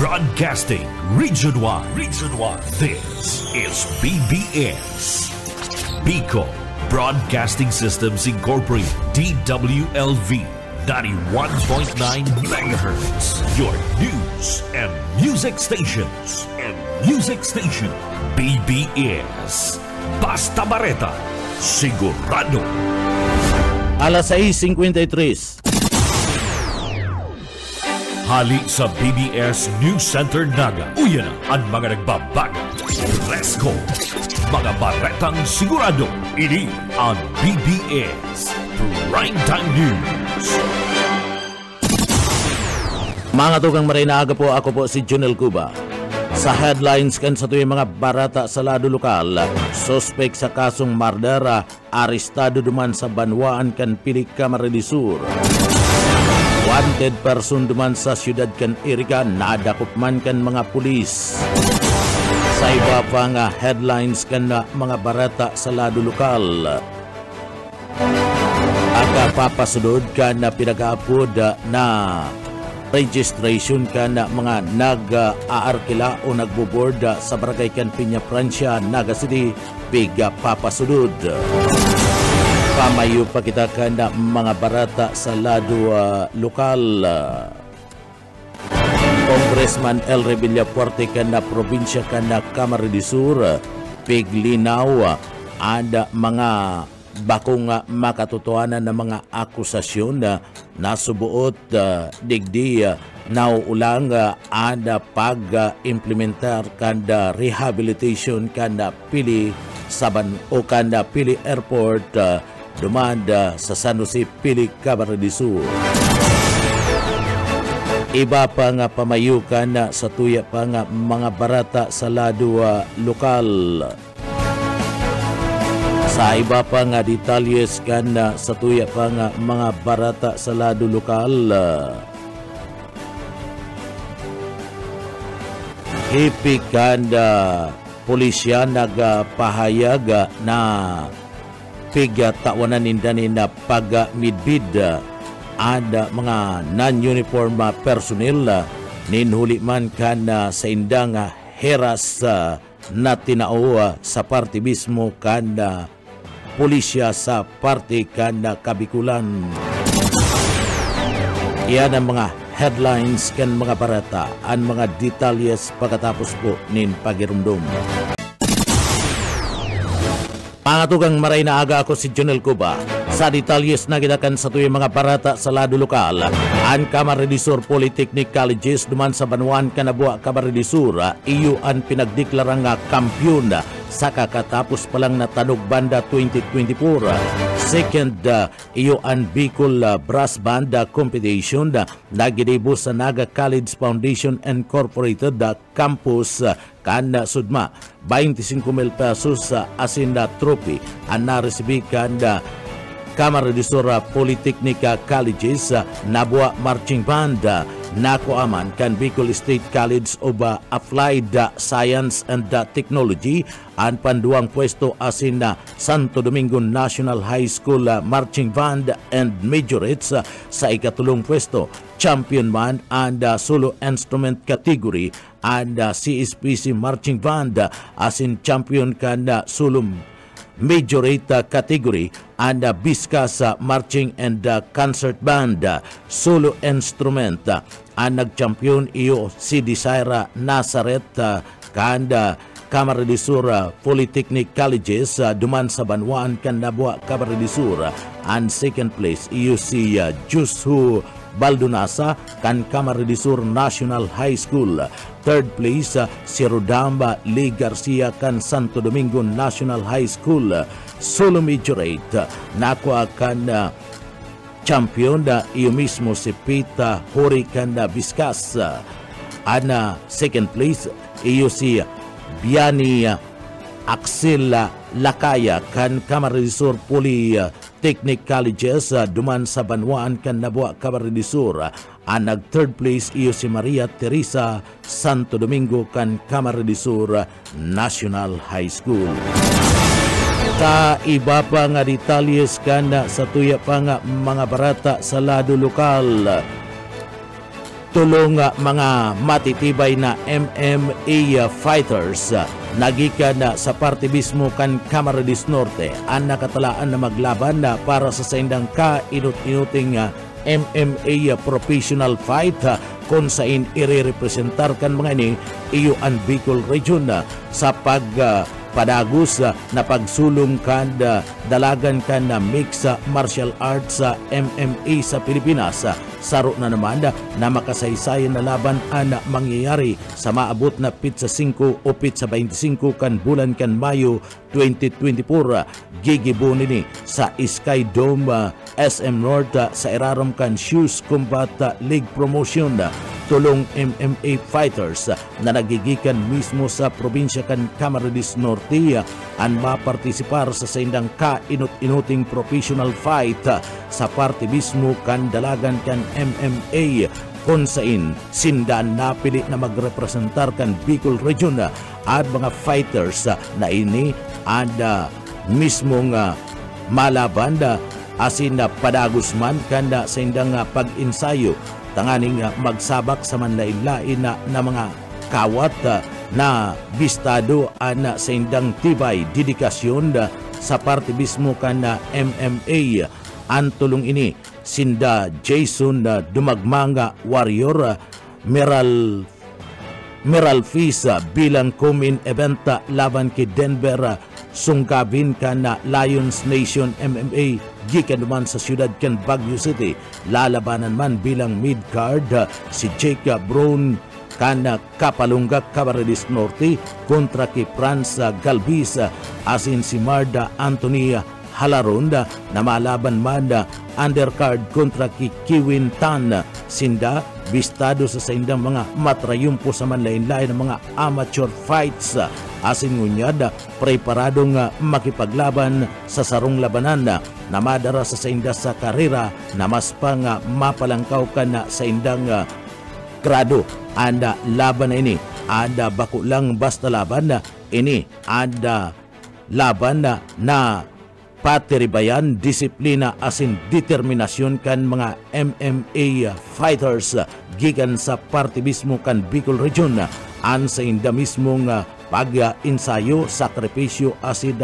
Broadcasting Region 1. This is BBS. Bicol Broadcasting Systems Incorporated. DWLV 91.9 MHz. Your news and music stations. BBS. Basta Bareta. Sigurado. Alas 6:53. Hali sa BBS News Center Naga. Uyan na ang mga nagbabago. Let's go! Mga baretang sigurado. Ini ang BBS Primetime News. Mga tugang marinaaga po, ako po si Junel Cuba. Sa headlines kan sa tuwing mga barata sa lado lokal, suspek sa kasong mardera, arestado duman sa Banwaan kan Pilik Camarines Sur. Wanted person duman sa siyudad kan Iriga, nadakop man kan mga pulis. Sa iba pa nga headlines kan na mga barata sa lado lokal, papasunod ka na pinag-aapod na registration ka na mga nag-aarkila o nagboboard sa Barangay Canpiña, Francia, Naga City, biga papasunod. Pamayo pa kita ka na mga barata sa lado lokal. Congressman El Revilla Puerte ka na probinsya ka na Camarines Sur, piglinaw ada mga bakong makatotohanan ng mga akusasyon na nasubuot digdi nauulang ada pag-implementar kanda rehabilitation kanda Pili Saban o kanda Pili Airport dumanda sa San Jose, Pili Camarines Sur. Iba pa nga pamayukan sa tuya pa nga mga barata sa lado lokal. Sa iba pa nga detalyes kan sa tuya pa nga mga barata sa lado lokal. Hipikan pulisya nagpahayag na pigatawanan nindanin na pag-midbid ada mga non-uniform personnel ninhuli man kan sa indang heras na tinao sa parte mismo kan pulisya sa parte kan Kabikulan. Iyan ang mga headlines kan mga barata, ang mga detalyes pagkatapos po nin pagirumdum. Mga tugang maray na aga, ako si Junel Cuba. Sa detalyes na gidakan sa tuwing mga barata sa lado lokal, ang Camarines Sur Polytechnic Colleges duman sa Banwaan Kanabua, Camarines Sur, iyo ang pinagdeklarang kampiyon sa kakatapos palang natanog banda 2024. Second, iyo ang Bicol Brass Band Competition nagidibo sa Naga College Foundation Incorporated Campus kan Sudma. 25,000 pesos asin na trophy ang naresibi kan Camarines Sur Polytechnic Colleges Nabua Marching Band nako aman kan Bicol State College of Applied Science and Technology ang panduang pwesto asin na Santo Domingo National High School Marching Band and Majorettes sa ikatulong pwesto. Champion man and solo instrument category and CSPC Marching Band asin champion kan solo majorate category and Biscas Marching and Concert Band solo instrument ang nagchampion iyo si Desira Nazareth kanda Camarines Sur Polytechnic Colleges duman sa Banwaan Kanabua, Camarines Sur. And second place iyo si Jusu Baldonasa kan Camarines Sur National High School. Third place si Rodamba Lee Garcia kan Santo Domingo National High School. Solo majorate nakuha kan champion iyo mismo si Pita Hori kan Biscas. Ana second place iyo si Biani Axel Lakaya kan Camarines Sur Polytechnic Colleges duman sa Banwaan kan Nabua, Camarines Sur. Ang nag third place iyo si Maria Teresa Santo Domingo kan Camarines Sur National High School. Ta iba pa nga detalyes kan sa tuya pa nga mga barata sa lado lokal. tulong mga matitibay na MMA fighters nagikan sa parte mismo kan Camarines Norte ang nakatalaan na maglaban para sa saindang kainut-inuting MMA professional fight kung saan irerepresentar kan mga ini iyo ang Bicol Region sa padagos na pagsulong kan dalagan kan na mix martial arts sa MMA sa Pilipinas. Saro na naman na makasaysayan na laban ang mangyayari sa maabot na pitsa 5 o pitsa 25 kan bulan kan Mayo 2024. Gigibunin ni sa Sky Dome SM North sa irarom kan Shoes Combat League Promotion. Tulong MMA fighters na nagigikan mismo sa probinsya kan Camarines Norte ang mapartisipar sa saindang kainut-inuting professional fight sa parte mismo kan dalagan kan MMA kung saan sindan napili na magrepresentar kan Bicol Region at mga fighters na ini ada mismong malaban asin na padagos man kanda sa indang pag-insayo tanganing magsabak sa manlain-lain na mga kawat na bistado na sa indang tibay dedikasyon sa parte mismo kan MMA. Ang tulong ini sinda Jason Dumagmanga Warrior Meral Fisa bilang co-main event laban kay Denver sungkabin kan Lions Nation MMA gikan naman sa siyudad kan Baguio City. Lalabanan man bilang mid-card si Jake Brown kan Kapalungga Camarines Norte kontra kay Franz Galvis asin si Marda Antonia Halaronda na malaban man undercard kontra kay Kiwin Tan. Sinda bistado sa saindang mga matrayumpo sa manlain-lain ng mga amateur fights asin ngunyad preparadong makipaglaban sa sarong labanan na madara sa sainda sa karera na mas pang mapalangkaw ka na sa indang grado. Anda laban na ini anda bako lang basta laban ini anda laban na patiribayan, disiplina asin determinasyon kan mga MMA fighters gikan sa parte mismo kan Bicol Region an sa inda mismong pag-insayo, sakripisyo asin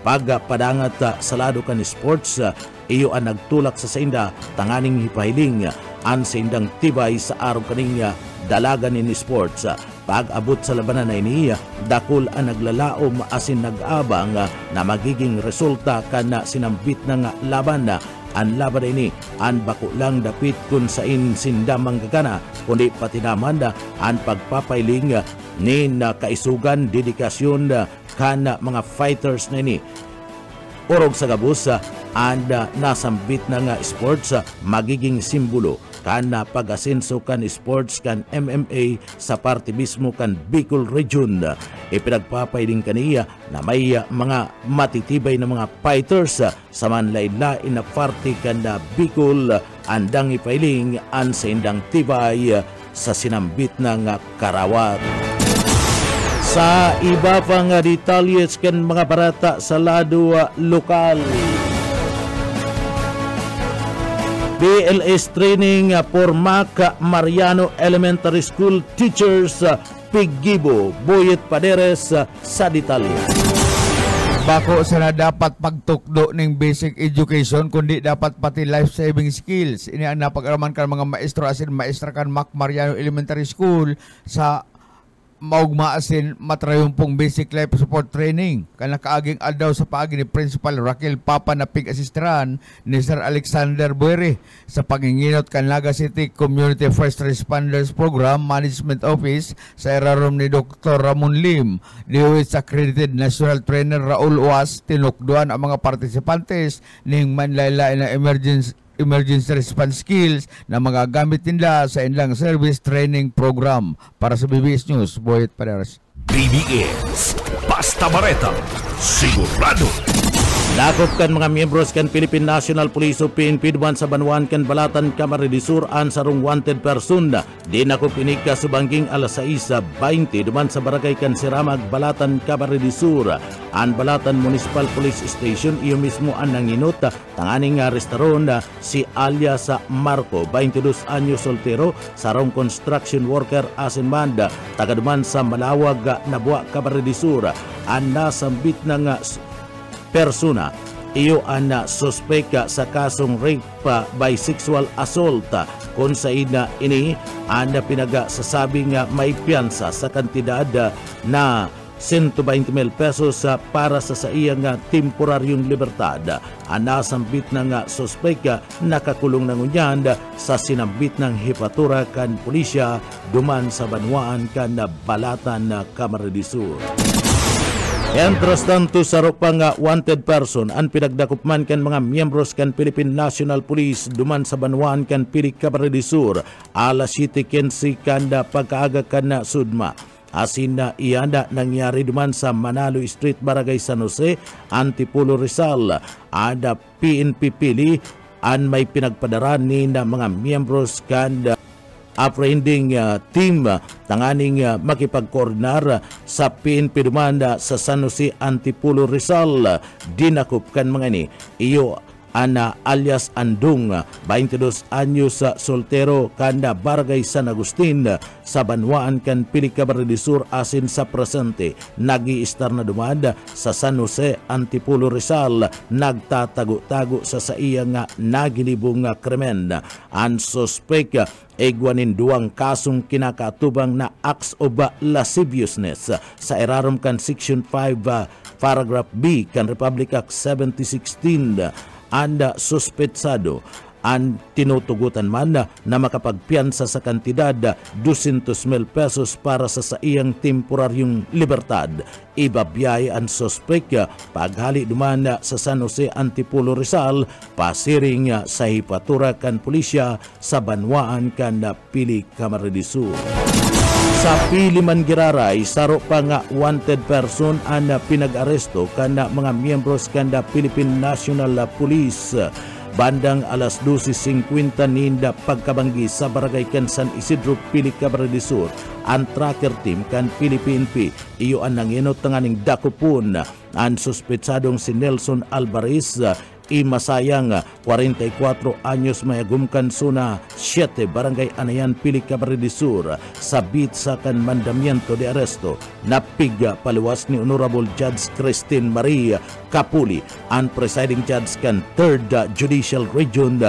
pagpadangat sa lado kan sports iyo ang nagtulak sa inda tanganing hipahiling an sa indang tibay sa araw kaning dalagan in sports. Pag-abot sa labanan na ini, dakol ang naglalaom asin nag-abang na magiging resulta kana sinambit ng laban. Ang laban ini, ang bako lang dapit kung sain sindamang gagana, kundi pati naman ang pagpapailing ni na kaisugan, dedikasyon kana mga fighters na ini. Orog sa gabos, ang nasambit ng sports magiging simbolo kana pag-asenso kan sports kan MMA sa parte mismo kan Bicol Region. Ipinagpapailing kaniya na may mga matitibay na mga fighters sa manlain-lain na parte kan Bicol andang ipailing ang sa indang tibay sa sinambit ng karawat. Sa iba pang detalyes kan mga barata sa lado lokal. BLS training for Mac Mariano Elementary School teachers Piggibo, Boyet Paderes sa detalye. Bako sana dapat pagtukdo ng basic education kundi dapat pati life-saving skills. Ini ang napag-araman kan mga maestro asin maestra kan Mac Mariano Elementary School sa maugmaasin matrayumpong basic life support training kana kaaging adlaw sa paagi ni Principal Raquel Papa na pig-assistan ni Sir Alexander Buere sa panginginot kan Naga City Community First Responders Program Management Office sa irarom ni Dr. Ramon Lim. DOH accredited national trainer Raul Uas tinukduan ang mga partisipantes ning manlaylain na emergency response skills na magagamit nila sa inlang service training program. Para sa BBS News, Boyet Paderes. BBS, Basta Bareta, sigurado. Lakop kan mga miyembros kan Philippine National Police o PNP duman sa Banwan kan Balatan Camarines Sur an sarong wanted person. Di nakop inig ka subangging alas 6:20 duman sa barangay kan Siramag Balatan Camarines Sur. An Balatan Municipal Police Station iyo mismo ang nanginot tanganing restaurant si alias Marco, 22 anyos soltero, sarong construction worker asin banda taga duman sa Malawag na Buwa Camarines Sur. An nasambit ng persona iyo ang suspeka sa kasong rape by sexual assault kung sa ina ini ang pinagasasabi nga may piyansa sa kantidad na 120,000 pesos para sa iyang temporaryong libertad. Ang nasambit ng suspeka nakakulong ng unyan sa sinambit ng hipatura kan pulisya duman sa Banwaan kan Balatan Camarines Sur. Entras tanto sa ropang wanted person ang pinagdakupman kan mga miyembros kan Philippine National Police duman sa Banwaan kan Pili Camarines Sur alas 7:15 kan pagkaaga kan sudma. Asin na iyanda nangyari duman sa Manalo Street, Barangay San Jose, Antipolo, Rizal. Ada PNP Pili ang may pinagpadaran ni na mga miyembros kan apprehending team tanganing makipagkoordinar sa PNP dumanda sa San Jose, Antipolo, Rizal. Dinakop kan mga ni iyo ana alias Andung, 22 anyos soltero kanda Barangay San Agustin sa Banwaan kan Pili Camarines Sur asin sa presente nag-i-star na dumada sa San Jose, Antipolo, Rizal nagtatago-tago sa iyang nagilibong krimen. Ang suspect egwanin duang kasong kinakatubang na acts of lasciviousness sa irarom kan Section 5 Paragraph B kan Republic Act 7016. Anda suspetsado ang tinutugutan man na makapagpiyansa sa kantidad 200,000 pesos para sa iyang temporaryong libertad. Ibabiyay ang suspek paghali duman sa San Jose, Antipolo, Rizal pasiring sa hipatura kan pulisya sa Banwaan kan Pili Camarines Sur. Sa Piliman Giraray, saro pa nga wanted person ang pinag-aresto kan mga miyembros kan Philippine National Police. Bandang alas 12:50 ninda pagkabanggi sa barangay kan San Isidro, Pili Camarines Sur. Ang tracker team kan PNP iyo ang nanginot tanganing dakupon ang suspetsadong si Nelson Alvarez Imasayang, 44 anyos, mayagumkan suna 7 barangay Anayan, Pili Camarines Sur. Sabit sa kan mandamiento de arresto napiga paluwas ni Honorable Judge Christine Maria Capuli, ang presiding judge kan 3rd Judicial Region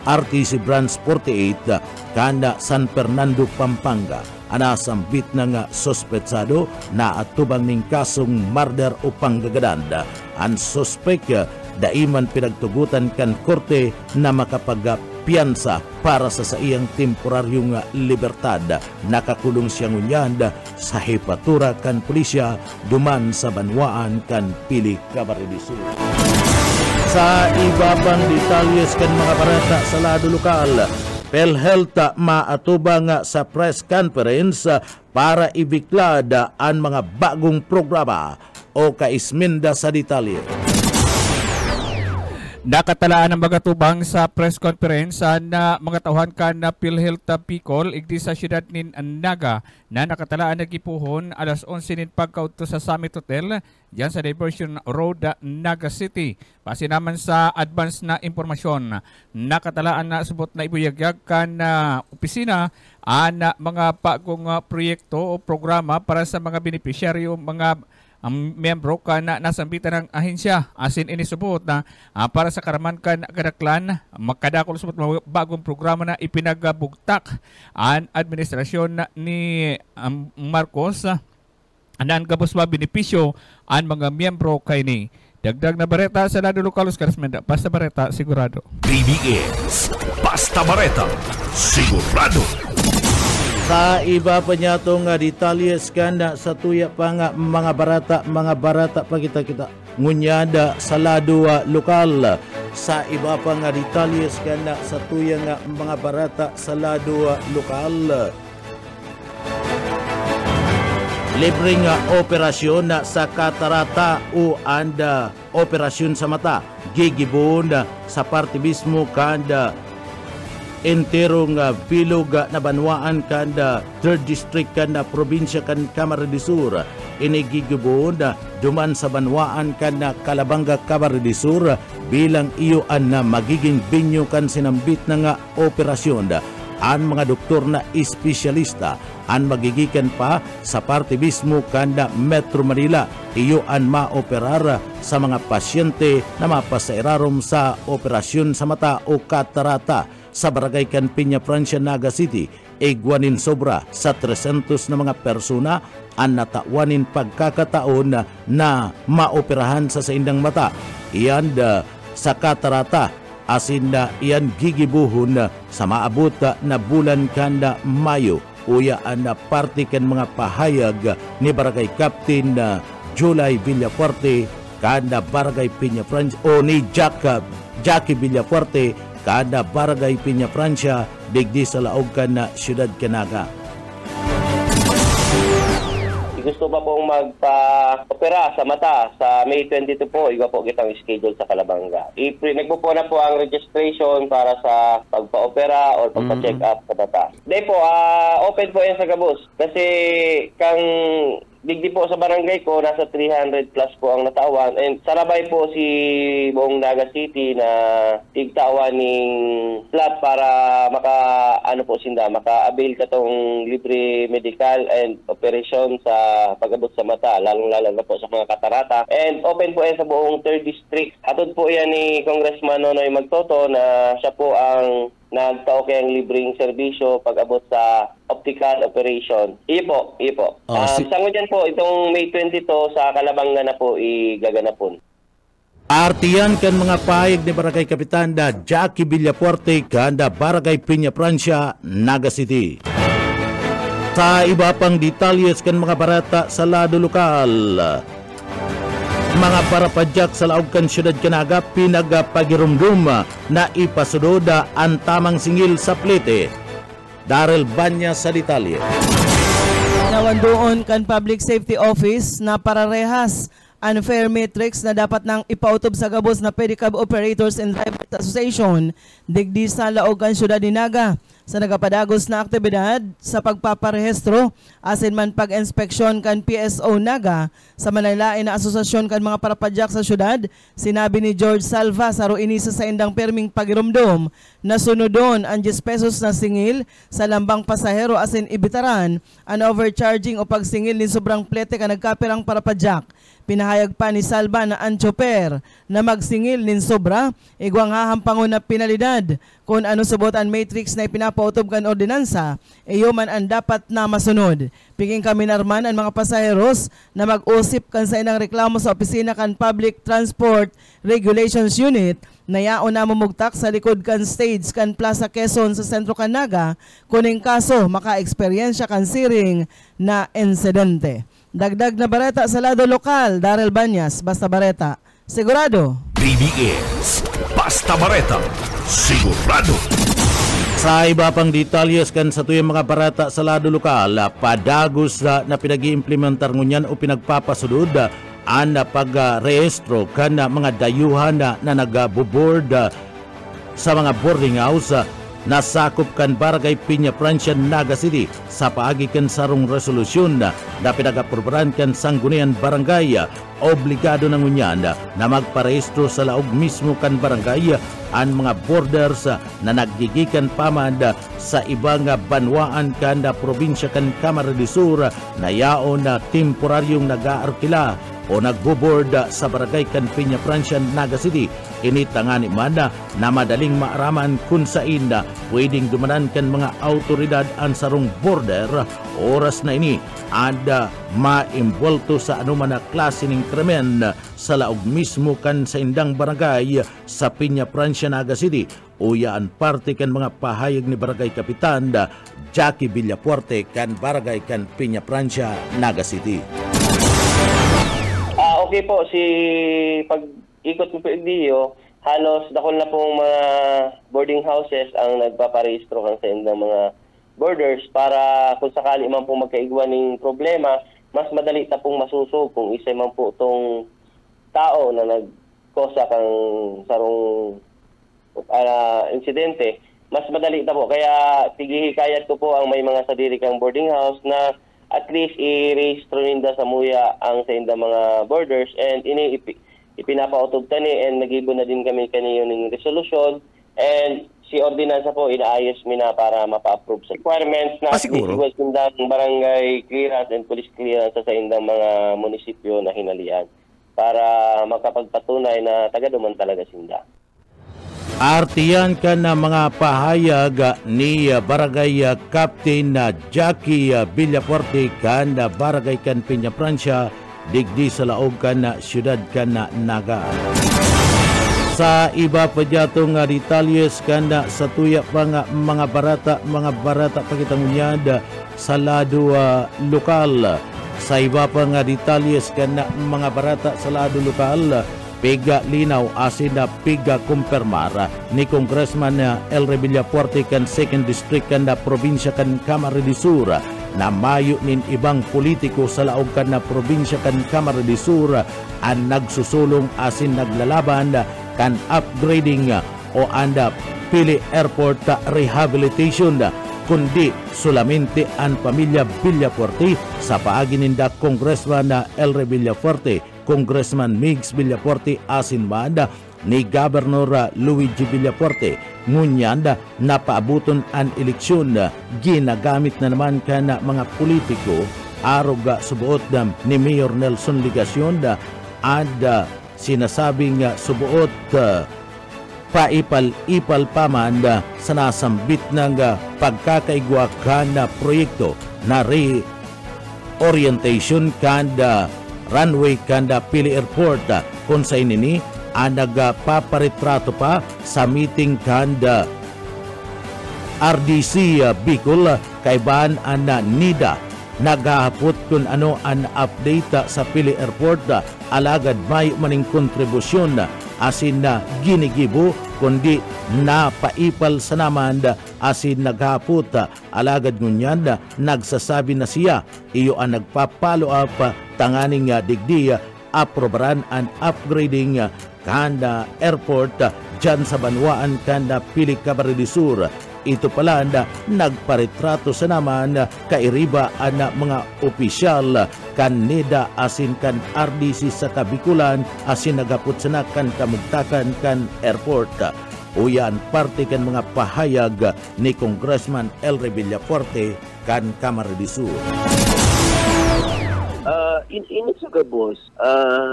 RTC Branch 48 kanda San Fernando, Pampanga. Anasambit ng sospetsado na atubang ning kasong murder o panggagadanda. Ang sospek daiman pinagtugutan kan korte na makapagpiyansa para sa iyang temporaryong libertad. Nakakulong siyang unyan sa hipatura kan pulisya duman sa Banwaan kan Pili Camarines Sur. Sa iba pang detalyes kan mga barata sa lado lokal, PhilHealth maatubang sa press conference para ibiklad ang mga bagong programa o kaisminda sa detalye. Nakatalaan ang mga tubang sa press conference na mga tauhan ka na PhilHealth Bicol igdi sa siyudad nin Naga na nakatalaan nagipuhon alas 11 nin pagkauto sa Summit Hotel diyan sa Diversion Road, Naga City. Pasi naman sa advance na impormasyon, nakatalaan na subot na ibuyagyag ka na opisina ang mga bagong proyekto o programa para sa mga benepisyaryo, mga ang membro ka na nasambitan ng ahensya. Asin inisubot na para sa karaman ka na kadaklan, makadakol subot mga bagong programa na ipinagbugtak ang administrasyon ni Marcos ang gabos ba benepisyo ang mga miyembro kay ni. Dagdag na bareta sa lado lokal, Oscar Esmenda. Basta bareta, sigurado. BBS, Basta Bareta, sigurado. Sa iba pa niya itong detalyes kanda sa tuya pa nga mga barata pa kita ngunyada sa lado lokal. Sa iba pa nga detalyes kanda sa tuya nga mga barata sa lado lokal. libreng operasyon sa katarata o anda operasyon sa mata gigibon sa parte mismo kanda enterong bilog na banwaan kanda 3rd district kanda probinsya kan Camarines Sur ini gigibon duman sa banwaan kanda Calabanga Camarines Sur bilang iyoan na magiging binyo kan sinambit na nga operasyon ang mga doktor na espesyalista ang magigikan pa sa parte mismo kanda Metro Manila iyo ang maoperar sa mga pasyente na mapasairarom sa operasyon sa mata o katarata sa barangay kan Piña Francia, Naga City. Igwanin sobra sa 300 na mga persona ang natawanin pagkakataon na maoperahan sa saindang mata. Iyan sa katarata asin na iyan gigibuhon sa maabot na bulan kanda Mayo. Uyaan na parte kan mga pahayag ni Barangay Captain July Villafuerte kanda Barangay Piña Francia o ni Jackie Villafuerte kada Barangay Piña Francia digdi sa laog na siyudad Canaga. Gusto pa pong magpa-opera sa mata sa May 22 po, iba po kitang schedule sa Calabanga. Nagpo na po ang registration para sa pagpa-opera or pagpa-check up sa mata. Day po, open po yan sa Gabos. Kasi kang digdi po sa barangay ko, nasa 300 plus po ang natawan. And sarabay po si buong Naga City na tigtawan ng slot para maka-avail ka tong libre medical and operation sa pag-abot sa mata, lalong-lalo na po sa mga katarata. And open po yan sa buong 3rd district. Atod po yan ni Congressman Nonoy Magtoto na siya po ang nagtao kayang libreng serbisyo pag-abot sa optical operation. Iyo po. Sango dyan po, itong May 22 sa Calabanga na po igaganapon. Artiyan kan mga pahayag ni Barangay Kapitan da Jackie Villafuerte kanda Barangay Piña Francia, Naga City. Sa iba pang detalyes kan mga barata sa lado lokal, mga parapadyak sa laog kan siyudad Canaga pinagpagirumdum na ipasunod ang tamang singil sa plete. Darrell Banya sa detalye. Nawandoon kan Public Safety Office na pararehas unfair metrics na dapat nang ipautob sa Gabos na Pedicab Operators and Drivers Association digdi sa laog kan siyudad ni Naga sa nagapadagos na aktibidad sa pagpaparehistro asin man pag-inspeksyon kan PSO Naga sa malalain na asosasyon kan mga parapadyak sa syudad. Sinabi ni George Salva sa ruinisa sa indang perming pagirumdom na sunodon ang 10 pesos na singil sa lambang pasahero asin ibitaran ang overcharging o pagsingil ni sobrang plete ka nagkapirang parapadyak. Pinahayag pa ni Salva na ang chopper na magsingil nin sobra, igwang hahampangon na pinalidad kung ano subot ang matrix na ipinapautob kan ordinansa, iyo man ang dapat na masunod. Piging kami narman ang mga pasaheros na mag-usip kan sa inang reklamo sa opisina kan Public Transport Regulations Unit na yaon na mumugtak sa likod kan stage kan Plaza Quezon sa sentro kan Naga, kuning kaso maka-eksperyensya kan siring na insidente. Dagdag na bareta sa lado lokal, Darrell Banyas, Basta Bareta, sigurado. BBS, Basta Bareta, sigurado. Sa iba pang detalyes kan sa tuyang mga barata sa lado lokal, padagos na pinag-iimplementar ngunyan o pinagpapasunod ang pag-rehistro kan mga dayuhan na nag-board sa mga boarding house nasakop kan Barangay Piña Francia, Naga City sa paagi kan sarong resolusyon na pinag-aprobaran kan Sangguniang Barangay. Obligado na ngunyan na magparehistro sa laog mismo kan barangay ang mga borders na naggigikan pamad sa ibang banwaan kan probinsya kan Camarines Sur na yaon na temporaryong nag-aarkila o nagbo-board sa barangay kan Piña Francia, Naga City. Initangani man na madaling maaraman kung saan pwedeng dumanan kan mga autoridad ang sarong border. Oras na ini ada maimbulto sa anuman na klase ng krimen sa laog mismo kan sa indang barangay sa Piña Francia, Naga City. Uyaan parte kan mga pahayag ni Barangay Kapitan Jackie Villafuerte kan Barangay kan Piña Francia, Naga City. Okay po, pag-ikot ko po Dio, halos dakol na pong mga boarding houses ang nagpaparehistro kan sa indang mga borders para kung sakali man pong magkaigwan ng problema, mas madali ta pong masusog kung isa man po itong tao na nagkosa kang sarong insidente, mas madali ta po. Kaya tigihikayat ko po ang may mga sadiri kang boarding house na at least i-registro ninda sa muya ang sa inda mga borders, and ini ipinapautob tani, and nagibo na din kami kaniyo ng resolution, and si ordinansa po inaayos mi na para mapa-approve sa requirements na siguro. Indang barangay clearance and police clearance sa indang mga munisipyo na hinalian para makapagpatunay na taga-duman talaga sinda. Artiyan ka na mga pahayag ni Barangay Captain Jackie Villafuerte kan Barangay kan Peña Francia digdi sa laog kan siyudad kan Naga. Sa iba pa diyatong detalyes kan sa tuya pa nga mga barata pagitangunyad sa lado lokal. Sa iba pa nga detalyes kan mga barata sa lado lokal, piga linaw asin na piga kumpirmar ni Congressman Elre Villafuerte kan 2nd District kan probinsya kan Camarines Sur na mayo nin ibang politiko sa laog kan na probinsya kan Camarines Sur ang nagsusulong asin naglalaban kan upgrading o anda Pili Airport rehabilitation, kundi solamente ang pamilya Villafuerte sa paagi ninda Congressman Elre Villafuerte, Congressman Migs Villafuerte asin banda ni Governor Luigi Villafuerte. Ngunyan na paabuton ang eleksyon, ginagamit na naman ka na mga politiko aroga subuot ni Mayor Nelson Ligacion at sinasabing subuot paipal-ipal paman sa nasambit ng pagkakaigwa kan proyekto na re-orientation kan runway kanda Pili Airport, kung sa inini nagpaparitrato pa sa meeting kanda RDC Bicol kaiban ang NIDA naghahapot kung ano ang update sa Pili Airport, alagad may maning kontribusyon asin na ginigibo kundi napaipal sa naman asin naghapot, alagad ngunyan nagsasabi na siya iyo ang nagpapalo up tanganing digdi aprobaran ang upgrading kanda airport dyan sa Banwaan kanda Pili Camarines Sur. Ito pala na nagparitrato sa naman kairiba ang mga opisyal kan NIDA asin kan RDC sa Kabikulan asin nagapot sa kan kamugtakan kan airport. Uyan parte kan mga pahayag ni Congressman Elre Villafuerte kan Camarines Sur. Init sa gabos,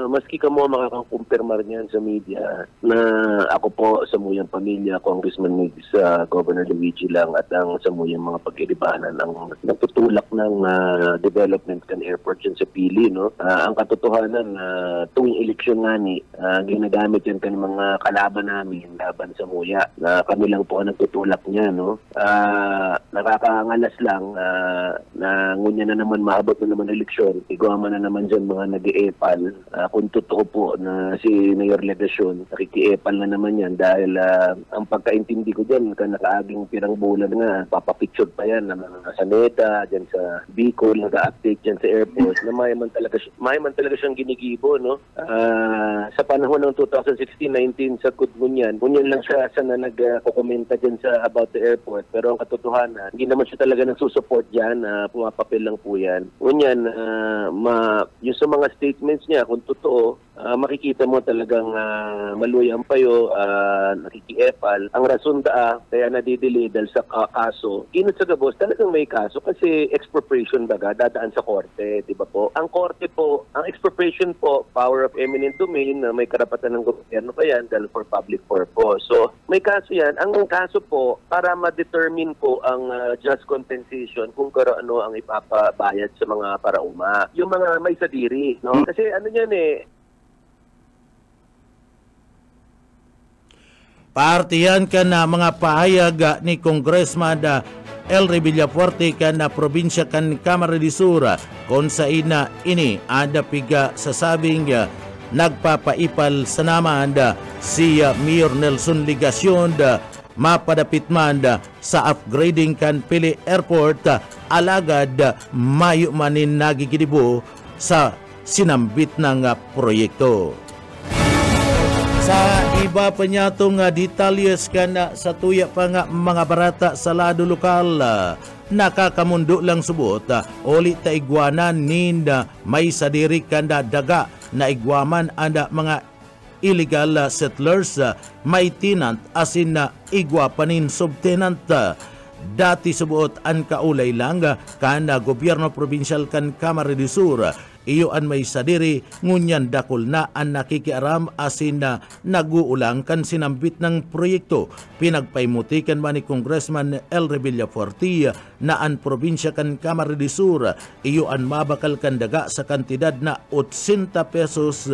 maski ka mo makakakumpirmar niyan sa media na ako po sa muyang pamilya, Congressman Migs, Governor Luigi lang at ang sa muyang mga pag-iribanan ang nagtutulak ng development kan airport dyan sa Pili. No? Ang katotohanan, tuwing eleksyon nga ni, ginagamit yan kan mga kalaban namin laban sa muya na kami lang po ang nagtutulak niya. No? Nakakangalas lang na ngunya na naman mahabot na naman eleksyon, igawa na naman dyan mga nag-e-epal. Kung totoo po na si Mayor Legacion, nakiki-epal na naman yan dahil ang pagkaintindi ko dyan, nakaaging pirang bulan nga, papapicture pa yan sa NEDA, dyan sa Bicol, nag-update dyan sa airport, na may man talaga siyang ginigibo. No? Sa panahon ng 2016-19 sa Ngunyan lang siya na nagkokomenta dyan sa about the airport, pero ang katotohanan, hindi naman siya talaga nagsusupport dyan, pumapapil lang po yan. Ngunyan, yung sa mga statements niya, kung totoo, makikita mo talagang maluyang payo, nakiki-epal. Ang rason kaya nadidelay dahil sa kaso. Inot sa gabos, talagang may kaso kasi expropriation baga, dadaan sa korte, di ba po? Ang korte po, ang expropriation po, power of eminent domain, na may karapatan ng gobyerno pa yan dahil for public purpose. So, may kaso yan. Ang kaso po, para ma-determine po ang just compensation kung ano ang ipapabayad sa mga parauma. Yung mga may sadiri, no? Kasi ano yan Partiyan ka na mga pahayag ni Congressman Elre Villafuerte kan na probinsya kan Camarines Sur kung sa ina ini ada piga sasabing nagpapaipal sa naman si Mayor Nelson Ligacion mapadapit man sa upgrading kan Pili Airport alagad mayo manin nagigidibo sa sinambit ng proyekto. Sa iba pa niya itong detalyes sa tuya pa nga mga barata sa lado lokal, nakakamundo lang subot, uli ta igwanan nin may sadiri kanda daga na igwaman anda mga illegal settlers, may tenant asin na igwa panin subtenant. Dati subuot ang kaulay lang kana gobyerno probinsyal kan Camarines Sur, iyo an may sadiri ngunyan dakol na ang nakikiaram asin na naguulang kan sinambit ng proyekto. Pinagpaimutikan man ni Congressman Elre Villafuerte na ang probinsya kan Camarines Sur, iyo an mabakal kan daga sa kantidad na 80 pesos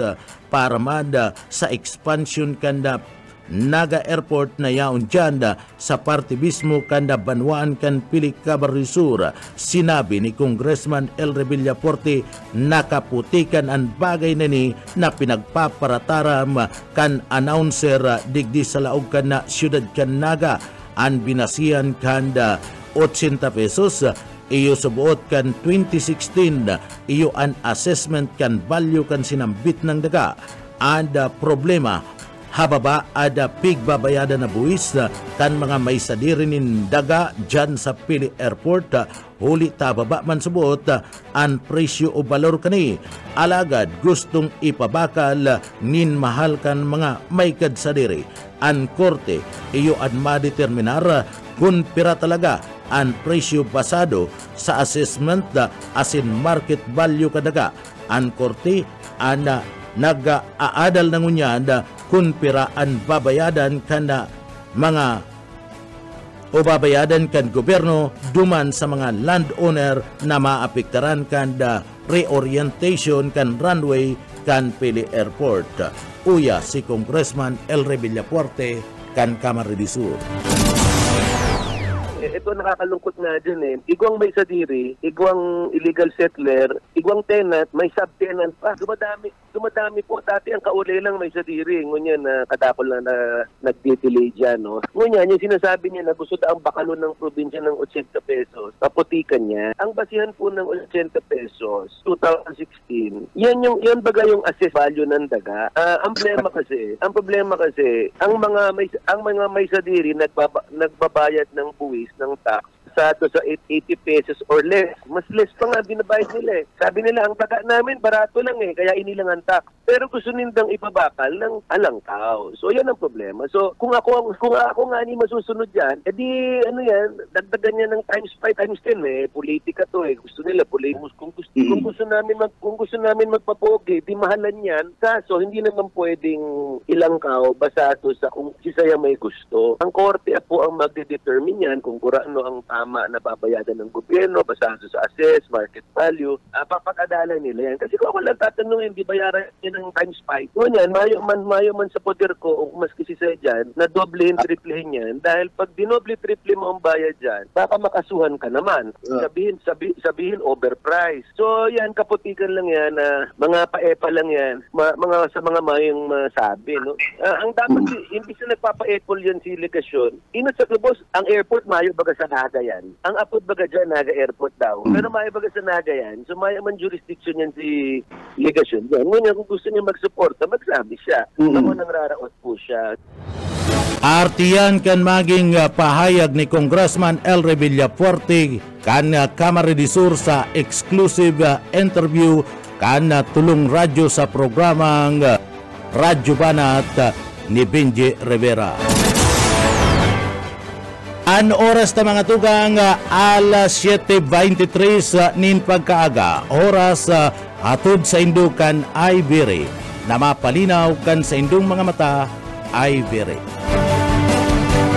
para mada sa expansion kanda Naga Airport na yaon dyan sa parte mismo kanda banwaan kan Pili Camarines Sur. Sinabi ni Congressman Elre Villafuerte nakaputikan ang bagay na ni na pinagpaparataram kan announcer digdi sa laog kan na siyudad kan Naga. Ang binasihan kanda 80 pesos. Iyo subuot kan 2016, iyo an assessment kan value kan sinambit ng daga. Ada problema hababa ada pigbabayada na buwis kan mga may sadirinin daga dyan sa Pili Airport. Huli tababa man subuot ang presyo o balor kani. Alagad gustong ipabakal nin mahal kan mga may kadsadiri. Ang korte iyo an madeterminar kung pira talaga ang presyo basado sa assessment asin market value kadaga. Ang korte ana nag-aadal ng unyan kung piraan babayadan kana mga o babayadan kan gobyerno duman sa mga landowner na maapektaran kanda reorientation kan runway kan Pili Airport. Uya si Congressman Elre Villafuerte kan Camarines Sur. Ito nakakalungkot nga dyan eh. Igwang may sadiri, igwang illegal settler, igwang tenant, may subtenant pa. Dumadami po. Dati ang kaulay lang may sadiri. Ngunyan na kadakol na nag-delay dyan. No? Ngunyan, yung sinasabi niya na gusto ang bakalo ng probinsya ng 80 pesos, paputikan niya. Ang basihan po ng 80 pesos, 2016, yan baga yung assessed value ng daga. Ang problema kasi, ang mga may sadiri nagbabayad ng buwis ng tax sa 80 pesos or less. Mas less pa nga binabayad nila eh. Sabi nila, ang taga namin barato lang eh, kaya inilang ang tax. Pero gusto nindang ipabakal ng alangkaw. So yan ang problema. So kung ako nga ni masusunod yan, edi ano yan, dagdagan niya ng times 5, times 10 eh. Politika to eh. Gusto nila kung gusto namin magpapogi, di mahalan yan. Kaso hindi naman pwedeng ilangkaw basta to sa kung sisaya may gusto. Ang korte po ang magde-determine yan kung ano ang tama na babayadan ng gobyerno basta sa assess, market value. Papakadala nila yan. Kasi kung ako lang tatanungin, di bayaran yan ng times 5. Ngunyan, mayo man sa poder ko, o mas kisisa dyan, na doblehin, triplehin yan. Dahil pag dinoble, triple mo ang bayad dyan, baka makasuhan ka naman. Sabihin overpriced. So yan, kaputikan lang yan, mga paepa lang yan, sa mga mayong masabi. No? Ang dapat, imbis na nagpapa-epol yan si legasyon, inot sa lubos, ang airport mayo baga sa Naga yan. Ang apod baga dyan, Naga Airport daw. Pero mayo baga sa Naga yan, so mayo man jurisdiction yan si legasyon yan. Ngunyan, kung gusto niya magsuporta, magsabi siya. Ako nang raraot po siya. Artiyan kan maging pahayag ni Congressman Elre Villafuerte kan Camarines Sur sa exclusive interview kan tulong radyo sa programang Radyo Banat ni Benji Rivera. An oras na mga tugang alas 7:23 nin pagkaaga. Oras atod sa indukan ay biri. Na mapalinaw kan sa indong mga mata ay biri.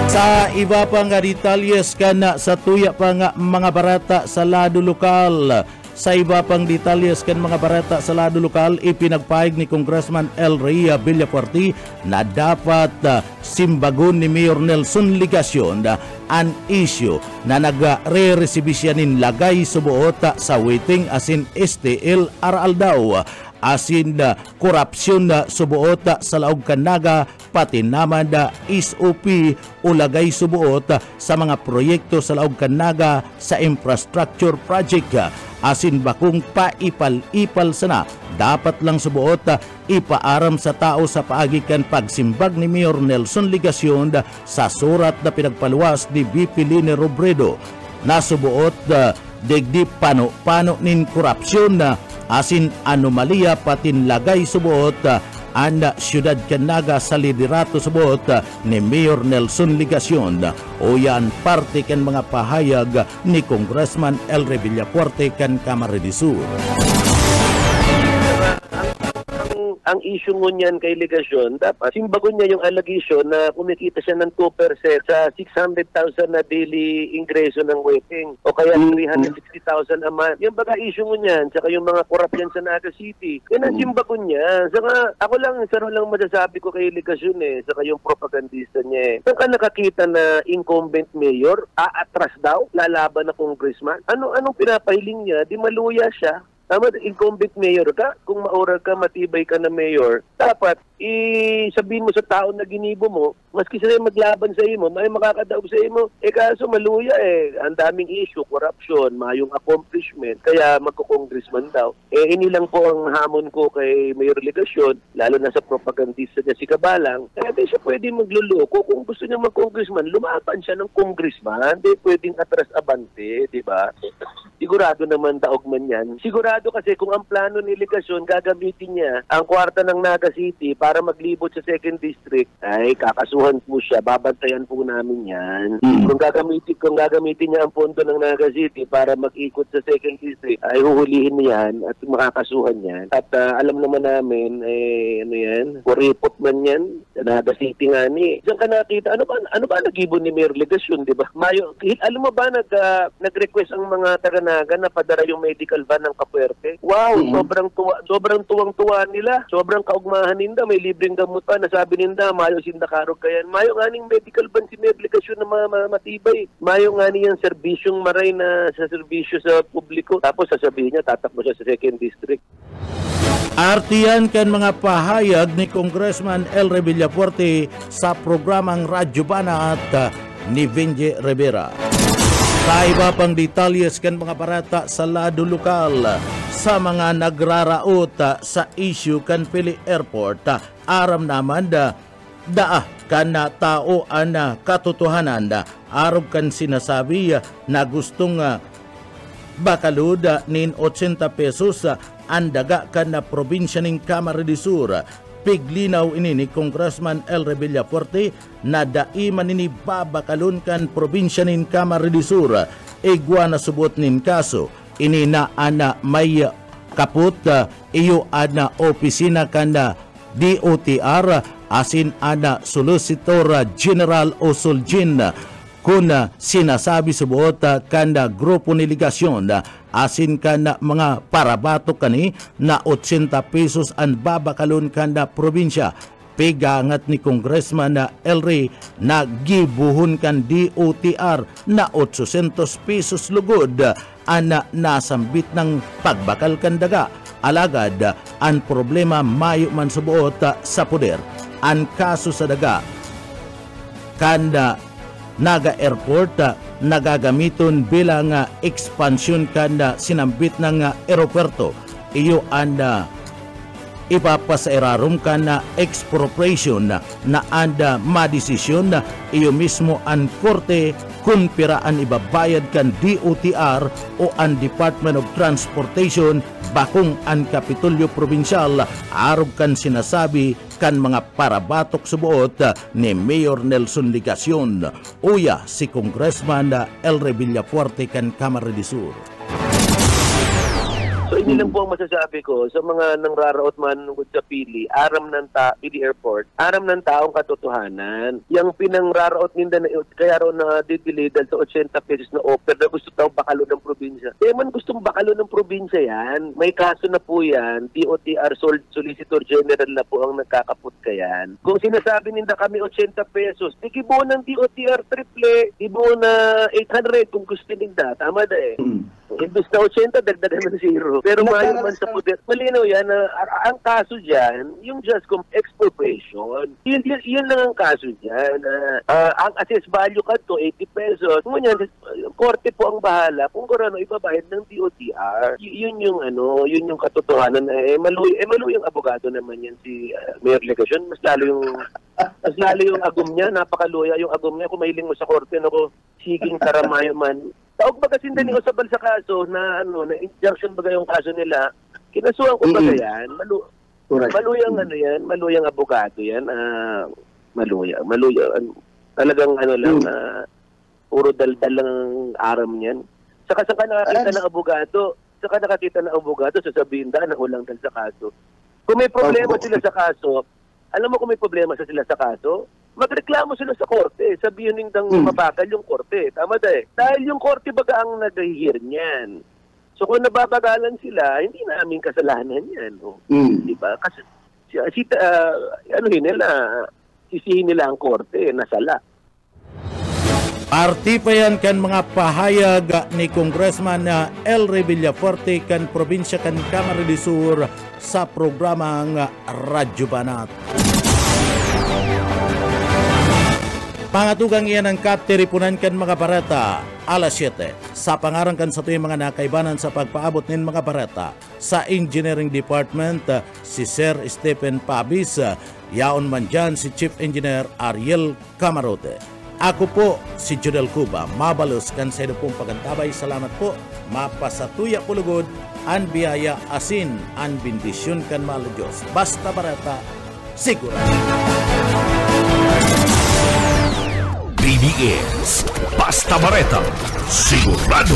Sa iba pang detalyes kan sa tuya pang mga barata sa lado lokal. Sa iba pang detalyes kan mga barata sa lado lokal, ipinagpahig ni Congressman Elre Villafuerte na dapat simbagon ni Mayor Nelson Ligacion an issue na nagre-resibisyanin lagay subuot sa waiting asin STL aral daw. asin korupsyon subuot sa laog kan naga pati naman SOP ulagay subuot sa mga proyekto sa laog kan naga sa infrastructure project asin bakong paipal-ipal sana dapat lang subuot ipaaram sa tao sa paagikan pagsimbag ni Mayor Nelson Ligacion sa surat na pinagpaluwas ni BP Lini Robredo na subuot digdi pano nin korupsyon asin anomalya patin lagay subuot ang siyudad Canaga sa liderato subuot ni Mayor Nelson Ligacion o yan parte kan mga pahayag ni Congressman Elre Villafuerte kan Camarines Sur. Ang issue mo niyan kay Ligacion, dapat simbagon niya yung allegation na kumikita siya ng 2% sa 600,000 na daily ingreso ng waiting o kaya 360,000 a month. Yung baga issue mo niyan, saka yung mga corruption sa Naga City, yan ang simbagon niya. Saka ako lang, saro lang masasabi ko kay Ligacion saka yung propagandista niya Saan ka nakakita na incumbent mayor, aatras daw, lalaban na congressman? Anong pinapahiling niya? Di maluya siya. Tama, incumbent mayor ka, kung maoral ka, matibay ka na mayor, dapat sabihin mo sa tao na ginibo mo, maski sila maglaban sa imo, may makakadaog sa imo. Kaso maluya ang daming issue, corruption, mayong accomplishment, kaya magko-congressman daw. Ini lang po ang hamon ko kay Mayor Ligacion, lalo na sa propagandista niya si Cabalang, kaya di siya pwede magluloko. Kung gusto niya mag-congressman, lumaban siya ng congressman, di pwedeng atras abante, di ba? Sigurado naman daog man yan. Sigurado kasi kung ang plano ni Ligacion, gagamitin niya ang kwarta ng Naga City para maglibot sa 2nd District, ay kakasuhan po siya. Babantayan po namin yan. Kung gagamitin niya ang pondo ng Naga City para mag-ikot sa 2nd District, ay huhulihin niya yan at makakasuhan yan. At alam naman namin, kuripot man yan, sa Naga City nga ni. Diyan ka nakita, ano ba nag-ibon ni Mayor Ligacion, di ba? Alam mo ba, nag-request ang mga taga-Naga na padara yung medical van ng Kapuerte? Wow, sobrang tuwang-tuwa nila. Sobrang kaugmahan ninda, may libreng gamot pa. Nasabi ninda, mayo sindakarog kayan. Mayo nga ning medical van si Mayor Ligacion na matibay. Mayo nga niyang serbisyong maray na sa serbisyo sa publiko. Tapos sasabihin niya, tatakbo siya sa 2nd District. Artiyan kan mga pahayag ni Congressman Elre Villafuerte sa programang Radyo Bana at ni Vinje Rivera. Sa iba pang detalyes kan mga barata sa lado lokal sa mga nagraraot sa issue kan Pili Airport, aram naman kan tao ang katotohanan arab kan sinasabi na gustong bakalud nin 80 pesos ang daga kan na probinsya ng Camarines Sur. Piglinaw ini ni Congressman Elre Villafuerte na daiman ini babakalon kan probinsya nin Camarines Sur. Igwa na subot nin kaso ini na ana may kaput iyo ana opisina kan DOTR asin ana Solicitor General o Suljin kun sinasabi subuot kanda grupo ni Ligacion asin kana mga parabato kani na 80 pesos ang babakalon kanda probinsya. Pegangat ni Congressman Elre na gibuhon kan DOTR na 800 pesos lugod ana nasambit ng pagbakal kan daga. Alagad ang problema mayo man subuot sa poder. Ang kaso sa daga kanda Naga Airport nagagamiton bilang expansion kanda sinambit ng aeropuerto. Iyo ang ipapasairarum ka na expropriation na anda madesisyon iyo mismo ang korte kung piraan ibabayad kan DOTR o ang Department of Transportation bakong ang Kapitolyo Provincial arog kan sinasabi kan mga parabatok subuot ni Mayor Nelson Ligacion. Uya si Congressman Elre Villafuerte kan Camarines Sur. So, hindi lang po ang masasabi ko sa mga nangraraot man sa Pili, Pili Airport, aram ng taong katotohanan. Yung pinangraraot ninda na kaya raw na didili dahil sa 80 pesos na offer na gusto daw bakalo ng probinsya. Kaya man gustong bakalo ng probinsya yan, may kaso na po yan, DOTR Solicitor General na po ang nagkakaput kayan. Kung sinasabi ninda kami 80 pesos, ikibo ng DOTR triple, ibo na 800 kung gusto ninda. Tama na eh. Imbes na 80, dagdagan ng 0. Pero man sa poder. Malinaw yan na ang kaso dyan, yung just expropriation, yun lang ang kaso dyan. Ang assess value ka to, 80 pesos. Ngunyan, korte po ang bahala kung ano ibabayad ng DOTR. Yun yung katotohanan. Maluy ang abogado naman yan si Mayor Legasyon. Mas lalo yung agum niya, napakaluya yung agum niya. Kung mahiling mo sa korte, siging karamayo man. Taog ba kasi hindi usabal sa kaso na injunction baga yung kaso nila, kinasuhan ko baga yan, maluyang abogado yan, maluya, talagang lang, puro daldal lang ang aram niyan. Saka nakakita ng abogado, sasabihin na ulang dal sa kaso. Kung may problema sila sa kaso, alam mo kung may problema sila sa kaso, magreklamo sila sa korte. Sabihin nindang mabakal yung korte. Tama dahil yung korte baga ang nag-hear niyan. So kung nababagalan sila, hindi namin kasalanan yan. Diba? Kasi sisihin nila ang korte, nasala. Parti pa yan kan mga pahayag ni Congressman El Villafuerte kan probinsya kan Camarines Sur sa programang Radyo Banat. Pangatugang iyan ang katiripunan kan mga barata alas 7 sa pangarang kan sa tuyong mga nakaibanan sa pagpaabot nin mga barata sa Engineering Department si Sir Stephen Pabis, yaon man dyan si Chief Engineer Ariel Camarote. Ako po si Jodel Cuba, mabalos kan sa pong pagantabay. Salamat po, mapasatuya pulugod an biyaya asin an bendisyon kan mahal Diyos. Basta barata, siguro. BBS Basta Bareta, sigurado.